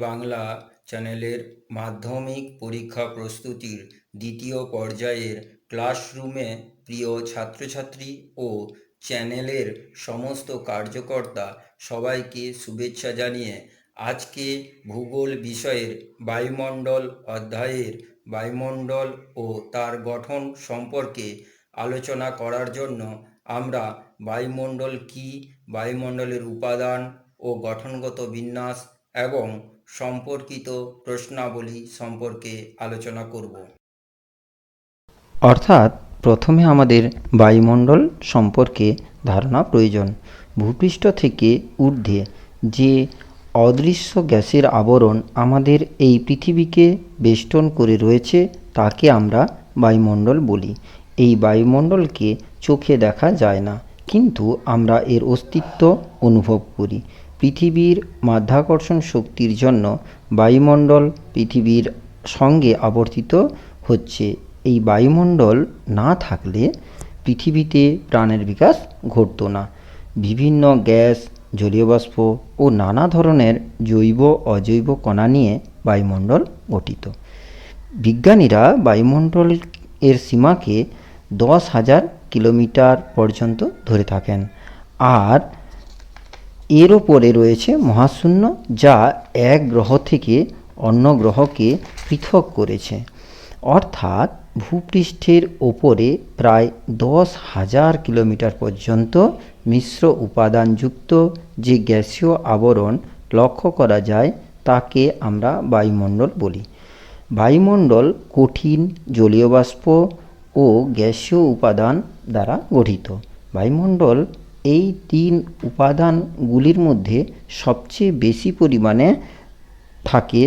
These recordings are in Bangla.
বাংলা চ্যানেলের মাধ্যমিক পরীক্ষা প্রস্তুতির দ্বিতীয় পর্যায়ের ক্লাসরুমে প্রিয় ছাত্রছাত্রী ও চ্যানেলের সমস্ত কার্যকর্তা সবাইকে শুভেচ্ছা জানিয়ে আজকে ভূগোল বিষয়ের বায়ুমণ্ডল অধ্যায়ের বায়ুমণ্ডল ও তার গঠন সম্পর্কে আলোচনা করার জন্য আমরা বায়ুমণ্ডল কী, বায়ুমণ্ডলের উপাদান ও গঠনগত বিন্যাস এবং সম্পর্কিত প্রশ্নাবলী সম্পর্কে আলোচনা করব। অর্থাৎ প্রথমে আমাদের বায়ুমণ্ডল সম্পর্কে ধারণা প্রয়োজন। ভূপৃষ্ঠ থেকে ঊর্ধ্বে যে অদৃশ্য গ্যাসের আবরণ আমাদের এই পৃথিবীকে বেষ্টন করে রয়েছে তাকে আমরা বায়ুমণ্ডল বলি। এই বায়ুমণ্ডলকে চোখে দেখা যায় না, কিন্তু আমরা এর অস্তিত্ব অনুভব করি। পৃথিবীর মাধ্যাকর্ষণ শক্তির জন্য বায়ুমণ্ডল পৃথিবীর সঙ্গে আবর্তিত হচ্ছে। এই বায়ুমণ্ডল না থাকলে পৃথিবীতে প্রাণের বিকাশ ঘটতো না। বিভিন্ন গ্যাস, জলীয় বাষ্প ও নানা ধরনের জৈব অজৈব কণা নিয়ে বায়ুমণ্ডল গঠিত। বিজ্ঞানীরা বায়ুমণ্ডল এর সীমাকে 10,000 কিলোমিটার পর্যন্ত ধরে থাকেন। আর এর ওপরে রয়েছে মহাশূন্য, যা এক গ্রহ থেকে অন্য গ্রহকে পৃথক করেছে। অর্থাৎ ভূপৃষ্ঠের ওপরে প্রায় 10,000 কিলোমিটার পর্যন্ত মিশ্র উপাদানযুক্ত যে গ্যাসীয় আবরণ লক্ষ্য করা যায় তাকে আমরা বায়ুমণ্ডল বলি। বায়ুমণ্ডল কঠিন, জলীয় বাষ্প ও গ্যাসীয় উপাদান দ্বারা গঠিত। বায়ুমণ্ডল এই তিন উপাদানগুলির মধ্যে সবচেয়ে বেশি পরিমাণে থাকে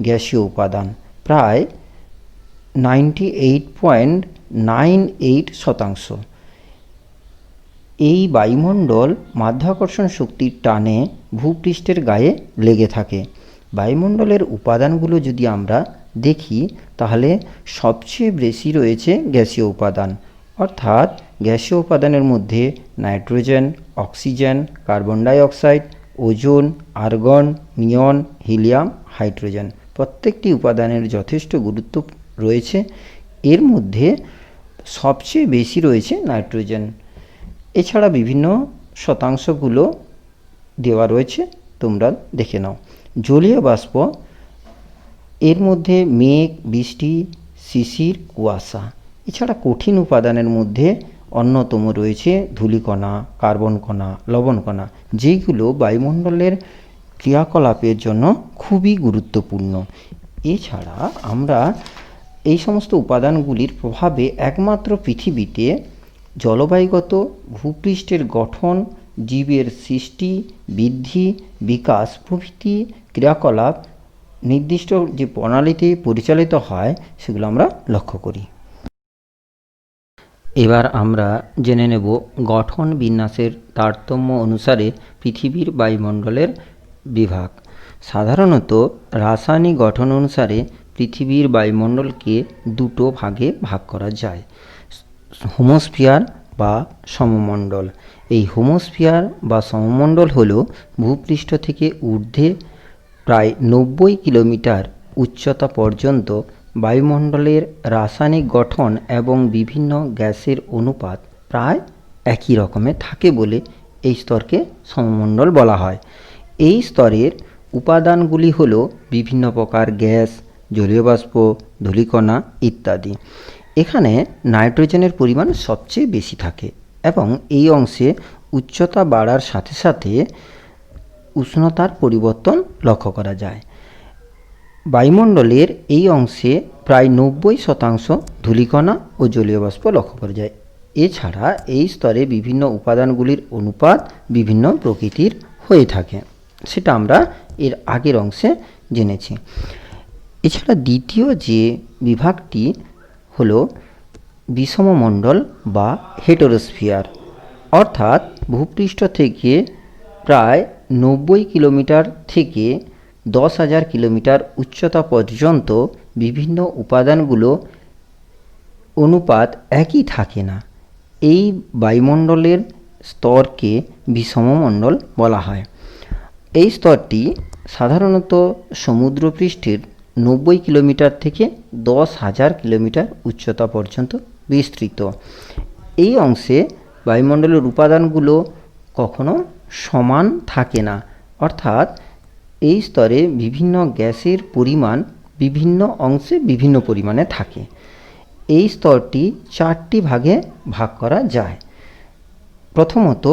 গ্যাসীয় উপাদান, প্রায় 98.98%। এই বায়ুমণ্ডল মাধ্যাকর্ষণ শক্তির টানে ভূপৃষ্ঠের গায়ে লেগে থাকে। বায়ুমণ্ডলের উপাদানগুলো যদি আমরা দেখি তাহলে সবচেয়ে বেশি রয়েছে গ্যাসীয় উপাদান। অর্থাৎ গ্যাসীয় উপাদানের মধ্যে nitrogen, oxygen, carbon dioxide, ozone, argon, neon, helium, hydrogen প্রত্যেকটি উপাদানের যথেষ্ট গুরুত্ব রয়েছে। এর মধ্যে সবচেয়ে বেশি রয়েছে নাইট্রোজেন। এছাড়া বিভিন্ন শতাংশগুলো দেওয়া রয়েছে, তোমরা দেখে নাও। জলীয় বাষ্প, এর মধ্যে মেঘ, বৃষ্টি, শিশির, কুয়াশা। এছাড়া কঠিন উপাদানের মধ্যে অন্যতম রয়েছে ধূলিকণা, কার্বন কণা, লবণ কণা, যেগুলো বায়ুমণ্ডলের ক্রিয়াকলাপের জন্য খুবই গুরুত্বপূর্ণ। এছাড়া আমরা এই সমস্ত উপাদানগুলির প্রভাবে একমাত্র পৃথিবীতে জলবায়ুগত ভূপৃষ্ঠের গঠন, জীবের সৃষ্টি, বৃদ্ধি, বিকাশ প্রভৃতি ক্রিয়াকলাপ নির্দিষ্ট যে প্রণালীতে পরিচালিত হয় সেগুলো আমরা লক্ষ্য করি। এবার আমরা জেনে নেব গঠন বিন্যাসের তারতম্য অনুসারে পৃথিবীর বায়ুমণ্ডলের বিভাগ। সাধারণত রাসায়নিক গঠন অনুসারে পৃথিবীর বায়ুমণ্ডলকে দুটো ভাগে ভাগ করা যায়: হোমোস্ফিয়ার বা সমমণ্ডল। এই হোমোস্ফিয়ার বা সমমণ্ডল হল ভূপৃষ্ঠ থেকে ঊর্ধ্বে প্রায় 90 কিলোমিটার উচ্চতা পর্যন্ত বায়ুমণ্ডলের রাসায়নিক গঠন এবং বিভিন্ন গ্যাসের অনুপাত প্রায় একই রকমের থাকে বলে এই স্তরকে সমমণ্ডল বলা হয়। এই স্তরের উপাদানগুলি হল বিভিন্ন প্রকার গ্যাস, জলীয় বাষ্প, ধূলিকণা ইত্যাদি। এখানে নাইট্রোজেনের পরিমাণ সবচেয়ে বেশি থাকে এবং এই অংশে উচ্চতা বাড়ার সাথে সাথে উষ্ণতার পরিবর্তন লক্ষ্য করা যায়। বায়ুমণ্ডলের এই অংশে প্রায় 90% ধূলিকণা ও জলীয় বাষ্প লক্ষ্য করা যায়। এছাড়া এই স্তরে বিভিন্ন উপাদানগুলির অনুপাত বিভিন্ন প্রকৃতির হয়ে থাকে, সেটা আমরা এর আগের অংশে জেনেছি। এছাড়া দ্বিতীয় যে বিভাগটি হলো বিষমমণ্ডল বা হেটেরোস্ফিয়ার। অর্থাৎ ভূপৃষ্ঠ থেকে প্রায় 90 কিলোমিটার থেকে 10,000 কিলোমিটার উচ্চতা পর্যন্ত বিভিন্ন উপাদানগুলো অনুপাত একই থাকে না। এই বায়ুমণ্ডলের স্তরকে বিষমমণ্ডল বলা হয়। এই স্তরটি সাধারণত সমুদ্রপৃষ্ঠের 90 কিলোমিটার থেকে 10,000 কিলোমিটার উচ্চতা পর্যন্ত বিস্তৃত। এই অংশে বায়ুমণ্ডলের উপাদানগুলো কখনো সমান থাকে না, অর্থাৎ এই স্তরে বিভিন্ন গ্যাসের পরিমাণ বিভিন্ন অংশে বিভিন্ন পরিমাণে থাকে। এই স্তরটি 4টি ভাগে ভাগ করা যায়। প্রথমত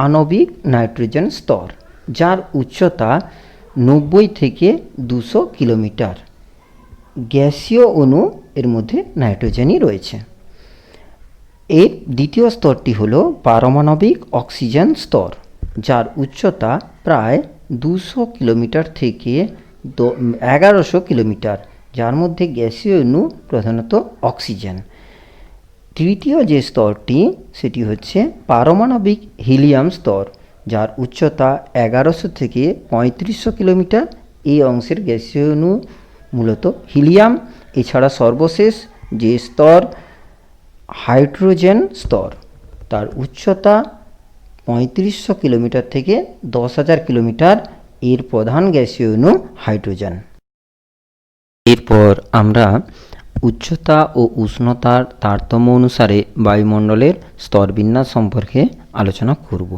আণবিক নাইট্রোজেন স্তর, যার উচ্চতা 90 থেকে 200 কিলোমিটার। গ্যাসীয় অণু এর মধ্যে নাইট্রোজেনই রয়েছে। এর দ্বিতীয় স্তরটি হলো পারমাণবিক অক্সিজেন স্তর, যার উচ্চতা প্রায় 200 কিলোমিটার থেকে 1100 কিলোমিটার, যার মধ্যে গ্যাসীয় অণু প্রধানত অক্সিজেন। তৃতীয় যে স্তরটি সেটি হচ্ছে পারমাণবিক হিলিয়াম স্তর, যার উচ্চতা 1100 থেকে 3500 কিলোমিটার। এই অংশের গ্যাসীয় অণু মূলত হিলিয়াম। এছাড়া সর্বশেষ যে স্তর হাইড্রোজেন স্তর, তার উচ্চতা 3500 কিলোমিটার থেকে 10,000 কিলোমিটার। এর প্রধান গ্যাসীয় অণু হাইড্রোজেন। এরপর আমরা উচ্চতা ও উষ্ণতার তারতম্য অনুসারে বায়ুমণ্ডলের স্তরবিন্যাস সম্পর্কে আলোচনা করব।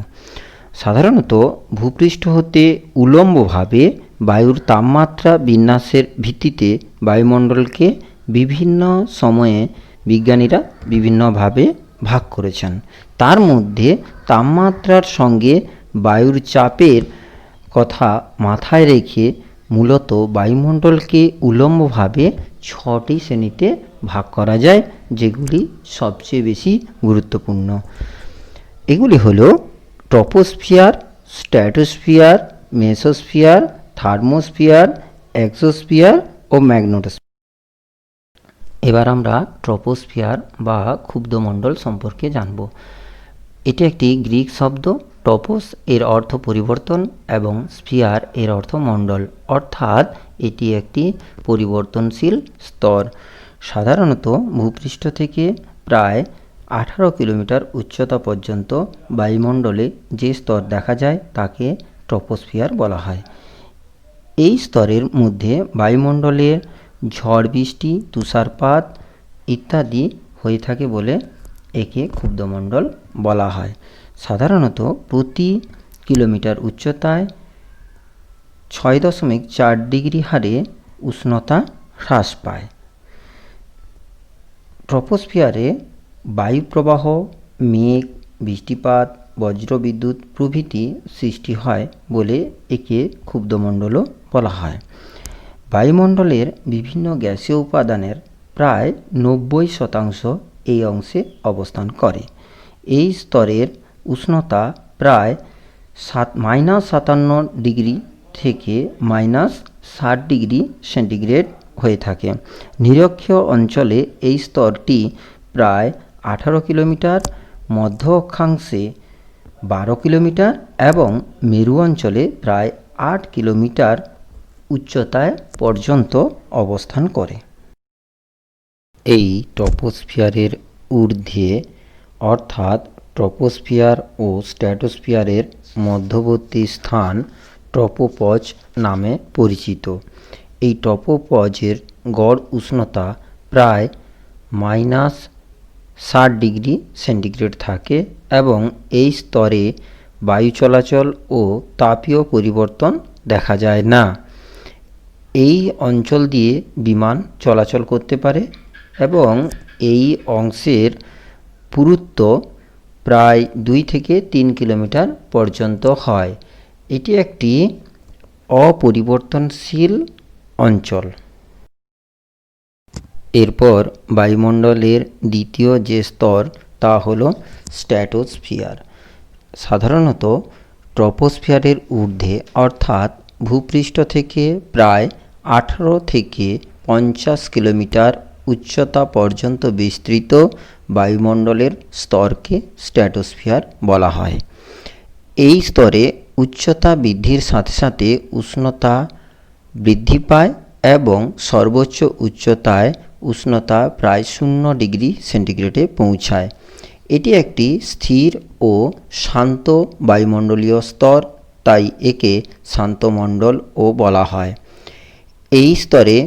সাধারণত ভূপৃষ্ঠ হতে উলম্বভাবে বায়ুর তাপমাত্রা বিন্যাসের ভিত্তিতে বায়ুমণ্ডলকে বিভিন্ন সময়ে বিজ্ঞানীরা বিভিন্নভাবে ভাগ করেছেন। তার মধ্যে তাপমাত্রার সঙ্গে বায়ুর চাপের কথা মাথায় রেখে মূলত বায়ুমণ্ডলকে উলম্বভাবে 6টি শ্রেণীতে ভাগ করা যায়, যেগুলি সবচেয়ে বেশি গুরুত্বপূর্ণ। এগুলি হলো troposphere, stratosphere, mesosphere, thermosphere, exosphere ও ম্যাগনেটোস্ফিয়ার। এবার আমরা ট্রপোস্ফিয়ার বা ক্ষুব্ধমণ্ডল সম্পর্কে জানব। এটি একটি গ্রিক শব্দ। টপোস এর অর্থ পরিবর্তন এবং স্ফিয়ার এর অর্থ মণ্ডল, অর্থাৎ এটি একটি পরিবর্তনশীল স্তর। সাধারণত ভূপৃষ্ঠ থেকে প্রায় 18 কিলোমিটার উচ্চতা পর্যন্ত বায়ুমণ্ডলে যে স্তর দেখা যায় তাকে ট্রপোস্ফিয়ার বলা হয়। এই স্তরের মধ্যে বায়ুমণ্ডলের ঝড় বৃষ্টি, তুষারপাত ইত্যাদি হয়ে থাকে বলে একে ক্ষুব্ধমণ্ডল বলা হয়। সাধারণত প্রতি কিলোমিটার উচ্চতায় 6.4 ডিগ্রি হারে উষ্ণতা হ্রাস পায়। ট্রপোস্ফিয়ারে বায়ুপ্রবাহ, মেঘ, বৃষ্টিপাত, বজ্রবিদ্যুৎ প্রভৃতি সৃষ্টি হয় বলে একে ক্ষুব্ধমণ্ডলও বলা হয়। বায়ুমণ্ডলের বিভিন্ন গ্যাসীয় উপাদানের প্রায় 90% এই অংশে অবস্থান করে। এই স্তরের উষ্ণতা প্রায় -57 ডিগ্রি থেকে -60 ডিগ্রি সেন্টিগ্রেড হয়ে থাকে। নিরক্ষীয় অঞ্চলে এই স্তরটি প্রায় 18 কিলোমিটার, মধ্য অক্ষাংশে 12 কিলোমিটার এবং মেরু অঞ্চলে প্রায় 8 কিলোমিটার উচ্চতায় পর্যন্ত অবস্থান করে। এই ট্রপোস্ফিয়ারের ঊর্ধ্বে অর্থাৎ ট্রপোস্ফিয়ার ও স্ট্র্যাটোস্ফিয়ারের মধ্যবর্তী স্থান ট্রপোপজ নামে পরিচিত। এই ট্রপোপজের গড় উষ্ণতা প্রায় -60 ডিগ্রি সেন্টিগ্রেড থাকে এবং এই স্তরে বায়ু চলাচল ও তাপীয় পরিবর্তন দেখা যায় না। এই অঞ্চল দিয়ে বিমান চলাচল করতে পারে এবং এই অংশের পুরুত্ব প্রায় 2 থেকে 3 কিলোমিটার পর্যন্ত হয়। এটি একটি অপরিবর্তনশীল অঞ্চল। এরপর বায়ুমণ্ডলের দ্বিতীয় যে স্তর তা হলো স্ট্র্যাটোস্ফিয়ার। সাধারণত ট্রপোস্ফিয়ারের ঊর্ধ্বে অর্থাৎ ভূপৃষ্ঠ থেকে প্রায় 18 থেকে 50 কিলোমিটার উচ্চতা পর্যন্ত বিস্তৃত বায়ুমণ্ডলের স্তরকে স্ট্র্যাটোস্ফিয়ার বলা হয়। এই স্তরে উচ্চতা বৃদ্ধির সাথে সাথে উষ্ণতা বৃদ্ধি পায় এবং সর্বোচ্চ উচ্চতায় উষ্ণতা প্রায় 0 ডিগ্রি সেন্টিগ্রেডে পৌঁছায়। এটি একটি স্থির ও শান্ত বায়ুমণ্ডলীয় স্তর তাই একে শান্তমণ্ডলও বলা হয়। এই স্তরে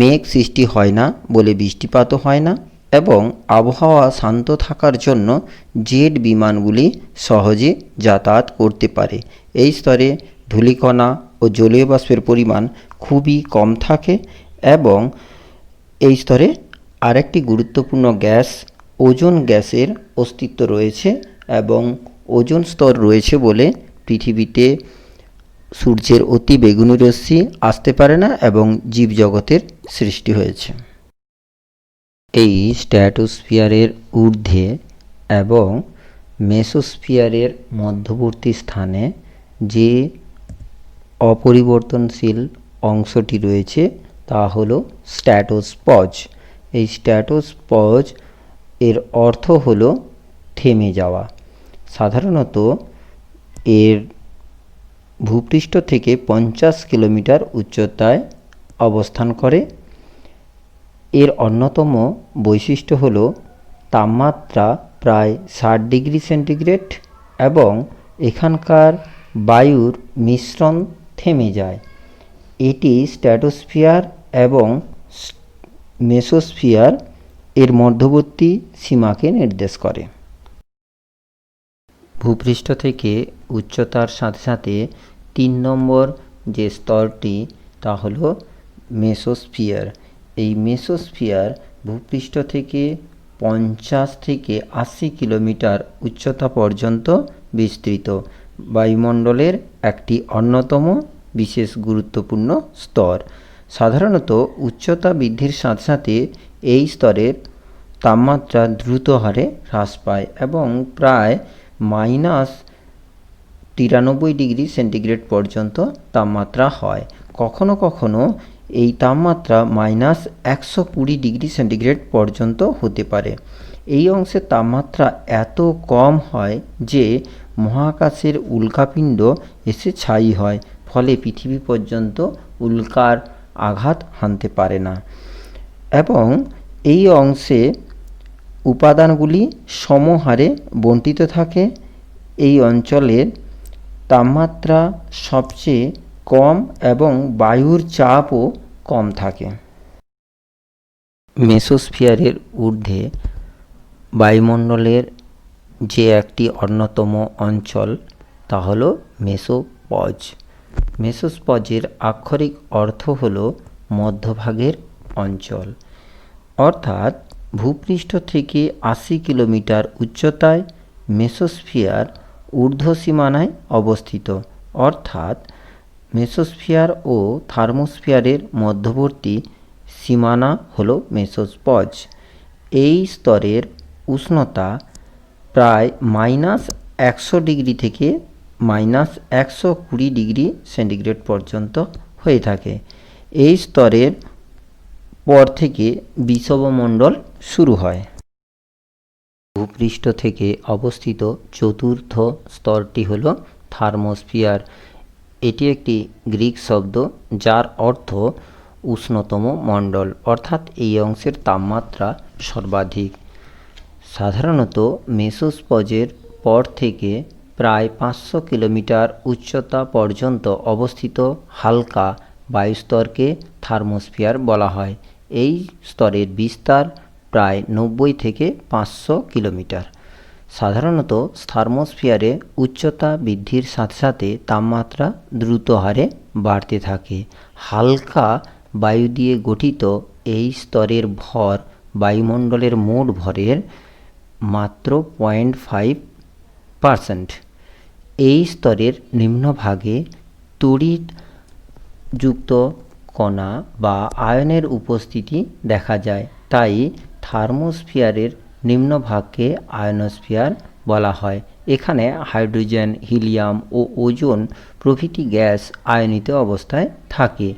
মেঘ সৃষ্টি হয় না বলে বৃষ্টিপাতও হয় না এবং আবহাওয়া শান্ত থাকার জন্য জেট বিমানগুলি সহজে যাতায়াত করতে পারে। এই স্তরে ধূলিকণা ও জলীয় বাষ্পের পরিমাণ খুবই কম থাকে এবং এই স্তরে আরেকটি গুরুত্বপূর্ণ গ্যাস ওজোন গ্যাসের অস্তিত্ব রয়েছে এবং ওজোন স্তর রয়েছে বলে পৃথিবীতে সূর্যের অতি বেগুনি রশ্মি আসতে পারে না এবং জীবজগতের সৃষ্টি হয়েছে। এই স্ট্র্যাটোস্ফিয়ারের ঊর্ধ্বে এবং মেসোস্ফিয়ারের মধ্যবর্তী স্থানে যে অপরিবর্তনশীল অংশটি রয়েছে তা হলো স্ট্র্যাটোপজ। এই স্ট্র্যাটোপজ এর অর্থ হলো থেমে যাওয়া। সাধারণত এর ভূপৃষ্ঠ থেকে 50 কিলোমিটার উচ্চতায় অবস্থান করে। এর অন্যতম বৈশিষ্ট্য হল তাপমাত্রা প্রায় 60 ডিগ্রি সেন্টিগ্রেড এবং এখানকার বায়ুর মিশ্রণ থেমে যায়। এটি স্ট্র্যাটোস্ফিয়ার এবং মেসোস্ফিয়ার এর মধ্যবর্তী সীমাকে নির্দেশ করে। ভূপৃষ্ঠ থেকে উচ্চতার সাথে সাথে 3 নম্বর যে স্তরটি তা হলো মেসোস্ফিয়ার। এই মেসোস্ফিয়ার ভূপৃষ্ঠ থেকে 50 থেকে 80 কিলোমিটার উচ্চতা পর্যন্ত বিস্তৃত বায়ুমণ্ডলের একটি অন্যতম বিশেষ গুরুত্বপূর্ণ স্তর। সাধারণত উচ্চতা বৃদ্ধির সাথে সাথে এই স্তরের তাপমাত্রা দ্রুত হারে হ্রাস পায় এবং প্রায় -93 ডিগ্রি সেন্টিগ্রেড পর্যন্ত তাপমাত্রা হয়। কখনো কখনো এই তাপমাত্রা -120 ডিগ্রি সেন্টিগ্রেড পর্যন্ত হতে পারে। এই অংশের তাপমাত্রা এত কম হয় যে মহাকাশের উল্কাপিণ্ড এসে ছাই হয়, ফলে পৃথিবী পর্যন্ত উল্কার আঘাত হানতে পারে না এবং এই অংশে উপাদানগুলি সমহারে বণ্টিত থাকে। এই অঞ্চলের তাপমাত্রা সবচেয়ে কম এবং বায়ুর চাপও কম থাকে। মেসোস্ফিয়ারের ঊর্ধ্বে বায়ুমণ্ডলের যে একটি অন্যতম অঞ্চল তা হলো মেসোপজ। মেসোপজের আক্ষরিক অর্থ হলো মধ্যভাগের অঞ্চল, অর্থাৎ ভূপৃষ্ঠ থেকে 80 কিলোমিটার উচ্চতায় মেসোস্ফিয়ার ঊর্ধ্বসীমানায় অবস্থিত, অর্থাৎ মেসোস্ফিয়ার ও থার্মোস্ফিয়ারের মধ্যবর্তী সীমানা হলো মেসোপজ। এই স্তরের উষ্ণতা প্রায় -100 ডিগ্রি থেকে -120 ডিগ্রি সেন্টিগ্রেড পর্যন্ত হয়ে থাকে। এই স্তরের পর থেকে বিষুবমণ্ডল শুরু হয়। ভূপৃষ্ঠ থেকে অবস্থিত চতুর্থ স্তরটি হল থার্মোস্ফিয়ার। এটি একটি গ্রিক শব্দ যার অর্থ উষ্ণতম মণ্ডল, অর্থাৎ এই অংশের তাপমাত্রা সর্বাধিক। সাধারণত মেসোপজের পর থেকে প্রায় 500 কিলোমিটার উচ্চতা পর্যন্ত অবস্থিত হালকা বায়ুস্তরকে থার্মোস্ফিয়ার বলা হয়। এই স্তরের বিস্তার প্রায় 90 থেকে 500 কিলোমিটার। সাধারণত থার্মোস্ফিয়ারে উচ্চতা বৃদ্ধির সাথে সাথে তাপমাত্রা দ্রুত হারে বাড়তে থাকে। হালকা বায়ু দিয়ে গঠিত এই স্তরের ভর বায়ুমণ্ডলের মোট ভরের মাত্র 0.5%। এই স্তরের নিম্নভাগে তড়িৎযুক্ত কণা বা আয়নের উপস্থিতি দেখা যায়, তাই থার্মোস্ফিয়ারের নিম্নভাগকে আয়নোস্ফিয়ার বলা হয়। এখানে হাইড্রোজেন, হিলিয়াম ও ওজোন প্রভৃতি গ্যাস আয়নিত অবস্থায় থাকে।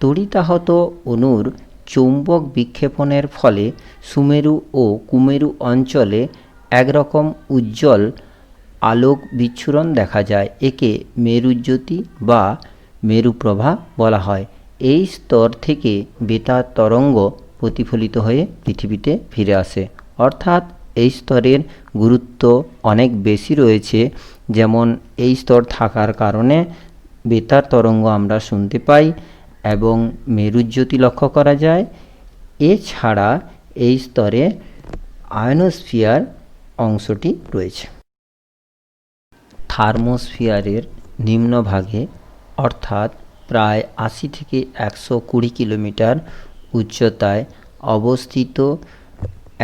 তড়িতাহত অণুর চৌম্বক বিক্ষেপণের ফলে সুমেরু ও কুমেরু অঞ্চলে একরকম উজ্জ্বল আলোক বিচ্ছুরণ দেখা যায়। একে মেরুজ্যোতি বা মেরুপ্রভা বলা হয়। এই স্তর থেকে বেতার তরঙ্গ প্রতিফলিত হয়ে পৃথিবীতে ফিরে আসে, অর্থাৎ এই স্তরের গুরুত্ব অনেক বেশি রয়েছে যেমন এই স্তর থাকার কারণে বেতার তরঙ্গ আমরা শুনতে পাই এবং মেরুজ্যোতি লক্ষ্য করা যায়। এছাড়া এই স্তরে আয়নোস্ফিয়ার অংশটি রয়েছে। থার্মোস্ফিয়ারের নিম্নভাগে অর্থাৎ প্রায় ৮০ থেকে ১২০ কিলোমিটার উচ্চতায় অবস্থিত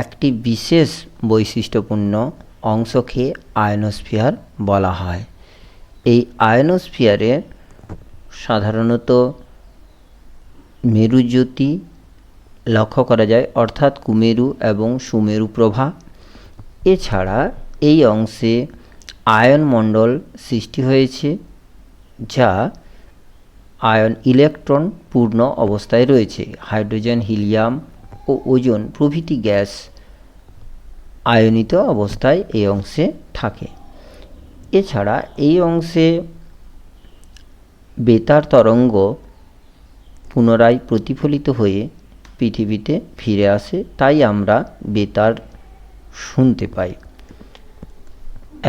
একটি বিশেষ বৈশিষ্ট্যপূর্ণ অংশকে আয়নোস্ফিয়ার বলা হয়। এই আয়নোস্ফিয়ারে সাধারণত মেরুজ্যোতি লক্ষ্য করা যায় অর্থাৎ কুমেরু এবং সুমেরু প্রভা। এছাড়া এই অংশে আয়নমণ্ডল সৃষ্টি হয়েছে, যা আয়ন ইলেকট্রন পূর্ণ অবস্থায় রয়েছে। হাইড্রোজেন, হিলিয়াম ও ওজোন প্রভৃতি গ্যাস আয়নিত অবস্থায় এই অংশে থাকে। এছাড়া এই অংশে বেতার তরঙ্গ পুনরায় প্রতিফলিত হয়ে পৃথিবীতে ফিরে আসে, তাই আমরা বেতার শুনতে পাই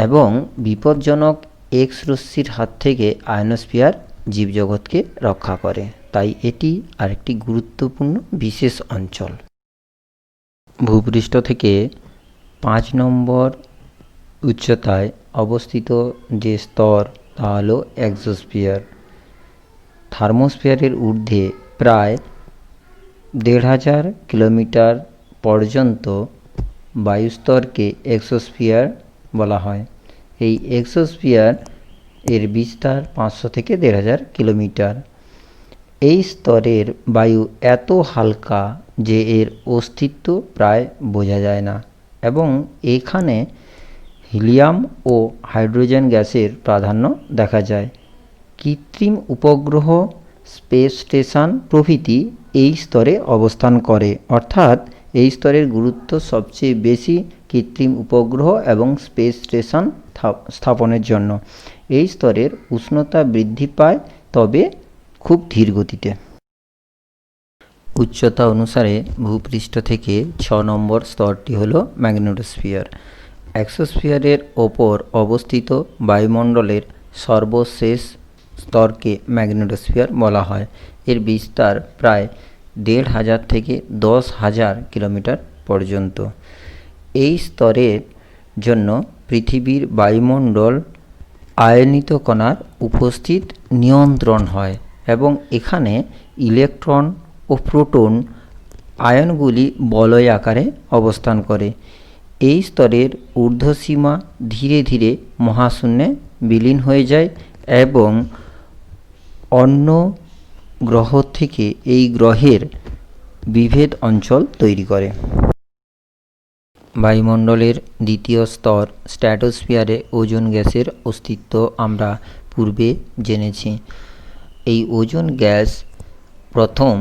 এবং বিপজ্জনক এক্স রশ্মির হাত থেকে আয়নোস্ফিয়ার জীবজগৎকে রক্ষা করে, তাই এটি আরেকটি গুরুত্বপূর্ণ বিশেষ অঞ্চল। ভূপৃষ্ঠ থেকে ৫ নম্বর উচ্চতায় অবস্থিত যে স্তর তা হল এক্সোস্ফিয়ার। থার্মোস্ফিয়ারের ঊর্ধ্বে প্রায় ১৫০০ কিলোমিটার পর্যন্ত বায়ুস্তরকে এক্সোস্ফিয়ার বলা হয়। এই এক্সোস্ফিয়ার এর বিস্তার ৫০০ থেকে ১৫০০ কিলোমিটার। এই স্তরের বায়ু এত হালকা যে এর অস্তিত্ব প্রায় বোঝা যায় না এবং এখানে হিলিয়াম ও হাইড্রোজেন গ্যাসের প্রাধান্য দেখা যায়। কৃত্রিম উপগ্রহ, স্পেস স্টেশন প্রভৃতি এই স্তরে অবস্থান করে, অর্থাৎ এই স্তরের গুরুত্ব সবচেয়ে বেশি কৃত্রিম উপগ্রহ এবং স্পেস স্টেশন স্থাপনের জন্য। এই স্তরের উষ্ণতা বৃদ্ধি পায়, তবে খুব ধীর গতিতে। উচ্চতা অনুসারে ভূপৃষ্ঠ থেকে ৬ নম্বর স্তরটি হল ম্যাগনেটোস্ফিয়ার। এক্সোস্ফিয়ারের ওপর অবস্থিত বায়ুমণ্ডলের সর্বশেষ স্তরকে ম্যাগনেটোস্ফিয়ার বলা হয়। এর বিস্তার প্রায় ১৫০০ থেকে ১০,০০০ কিলোমিটার পর্যন্ত। এই স্তরের জন্য পৃথিবীর বায়ুমণ্ডল আয়নিত কণার উপস্থিত নিয়ন্ত্রণ হয় এবং এখানে ইলেকট্রন ও প্রোটন আয়নগুলি বলয় আকারে অবস্থান করে। এই স্তরের ঊর্ধ্বসীমা ধীরে ধীরে মহাশূন্যে বিলীন হয়ে যায় এবং অন্য গ্রহ থেকে এই গ্রহের বিভেদ অঞ্চল তৈরি করে। বায়ুমণ্ডলের দ্বিতীয় স্তর স্ট্র্যাটোস্ফিয়ারে ওজোন গ্যাসের অস্তিত্ব আমরা পূর্বে জেনেছি। এই ওজোন গ্যাস প্রথম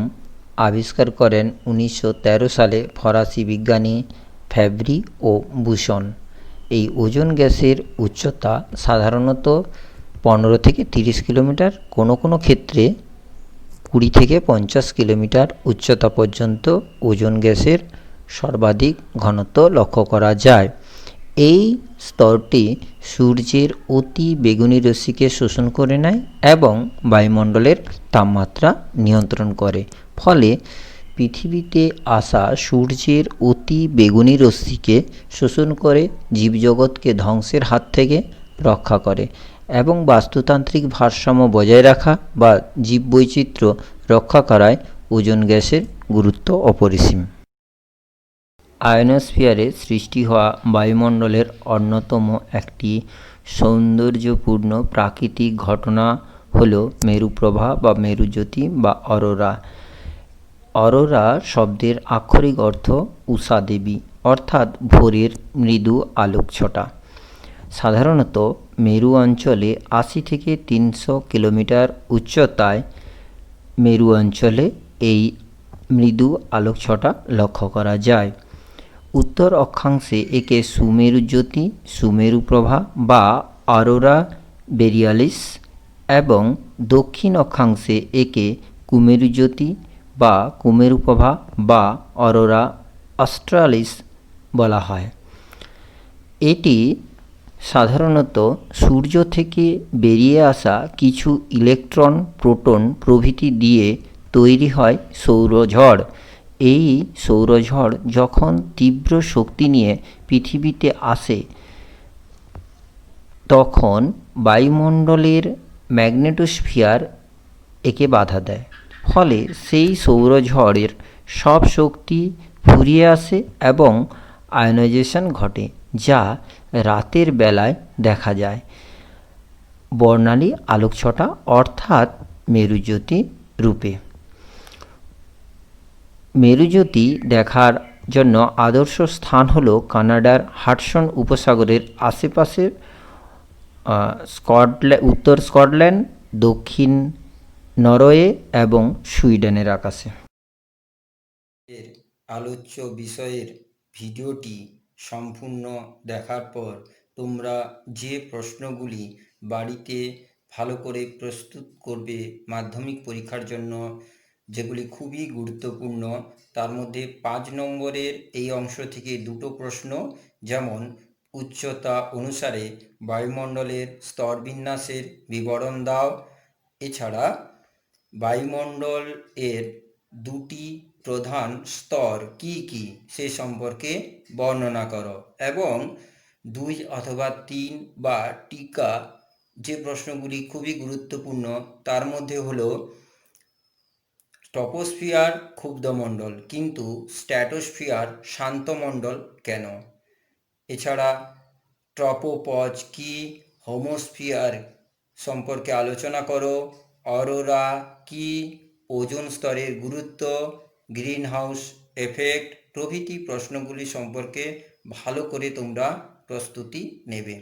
আবিষ্কার করেন ১৯১৩ সালে ফরাসি বিজ্ঞানী ফ্যাব্রি ও বুসন। এই ওজোন গ্যাসের উচ্চতা সাধারণত ১৫ থেকে ৩০ কিলোমিটার, কোনো কোনো ক্ষেত্রে ২০ থেকে ৫০ কিলোমিটার উচ্চতা পর্যন্ত ওজোন গ্যাসের সর্বাধিক ঘনত্ব লক্ষ্য করা যায়। এই স্তরটি সূর্যের অতি বেগুনি রশ্মিকে শোষণ করে নেয় এবং বায়ুমণ্ডলের তাপমাত্রা নিয়ন্ত্রণ করে, ফলে পৃথিবীতে আসা সূর্যের অতি বেগুনি রশ্মিকে শোষণ করে জীবজগৎকে ধ্বংসের হাত থেকে রক্ষা করে এবং বাস্তুতান্ত্রিক ভারসাম্য বজায় রাখা বা জীববৈচিত্র্য রক্ষা করায় ওজোন গ্যাসের গুরুত্ব অপরিসীম। আয়নোস্ফিয়ারে সৃষ্টি হওয়া বায়ুমণ্ডলের অন্যতম একটি সৌন্দর্যপূর্ণ প্রাকৃতিক ঘটনা হল মেরুপ্রভা বা মেরুজ্যোতি বা অরোরা। অরোরা শব্দের আক্ষরিক অর্থ উষা দেবী, অর্থাৎ ভোরের মৃদু আলোকছটা। সাধারণত মেরু অঞ্চলে ৮০ থেকে ৩০০ কিলোমিটার উচ্চতায় মেরু অঞ্চলে এই মৃদু আলোকছটা লক্ষ্য করা যায়। উত্তর অক্ষাংশে একে সুমেরু জ্যোতি, সুমেরু প্রভা বা অরোরা বোরিয়ালিস এবং দক্ষিণ অক্ষাংশে একে কুমেরু জ্যোতি বা কুমেরু প্রভা বা অরোরা অস্ট্রালিস বলা হয়। এটি সাধারণত সূর্য থেকে বেরিয়ে আসা কিছু ইলেকট্রন, প্রোটন প্রভৃতি দিয়ে তৈরি হয় সৌরঝড়। এই সৌরঝড় যখন তীব্র শক্তি নিয়ে পৃথিবীতে আসে তখন বায়ুমণ্ডলের ম্যাগনেটোস্ফিয়ার একে বাধা দেয়, ফলে সেই সৌরঝড়ের সব শক্তি ফুরিয়ে আসে এবং আয়নাইজেশন ঘটে, যা রাতের বেলায় দেখা যায় বর্ণালী আলোকছটা অর্থাৎ মেরুজ্যোতি রূপে। মেরুজ্যোতি দেখার জন্য আদর্শ স্থান হল কানাডার হাডসন উপসাগরের আশেপাশের উত্তর স্কটল্যান্ড, দক্ষিণ নরওয়ে এবং সুইডেনের আকাশে। এর আলোচ্য বিষয়ের ভিডিওটি সম্পূর্ণ দেখার পর তোমরা যে প্রশ্নগুলি বাড়িতে ভালো করে প্রস্তুত করবে মাধ্যমিক পরীক্ষার জন্য, যেগুলি খুবই গুরুত্বপূর্ণ, তার মধ্যে 5 নম্বরের এই অংশ থেকে দুটো প্রশ্ন, যেমন উচ্চতা অনুসারে বায়ুমণ্ডলের স্তরবিন্যাসের বিবরণ দাও, এছাড়া বায়ুমণ্ডল এর দুটি প্রধান স্তর কি কি সে সম্পর্কে বর্ণনা করো, এবং 2 অথবা 3 বা টিকা যে প্রশ্নগুলি খুবই গুরুত্বপূর্ণ তার মধ্যে হলো ট্রপোস্ফিয়ার ক্ষুব্ধমণ্ডল কিন্তু স্ট্র্যাটোস্ফিয়ার শান্তমণ্ডল কেন, এছাড়া ট্রপোপজ কি, হোমোস্ফিয়ার সম্পর্কে আলোচনা করো, অরোরা কি, ওজোন স্তরের গুরুত্ব, গ্রিনহাউস এফেক্ট প্রভৃতি প্রশ্নগুলি সম্পর্কে ভালো করে তোমরা প্রস্তুতি নেবে।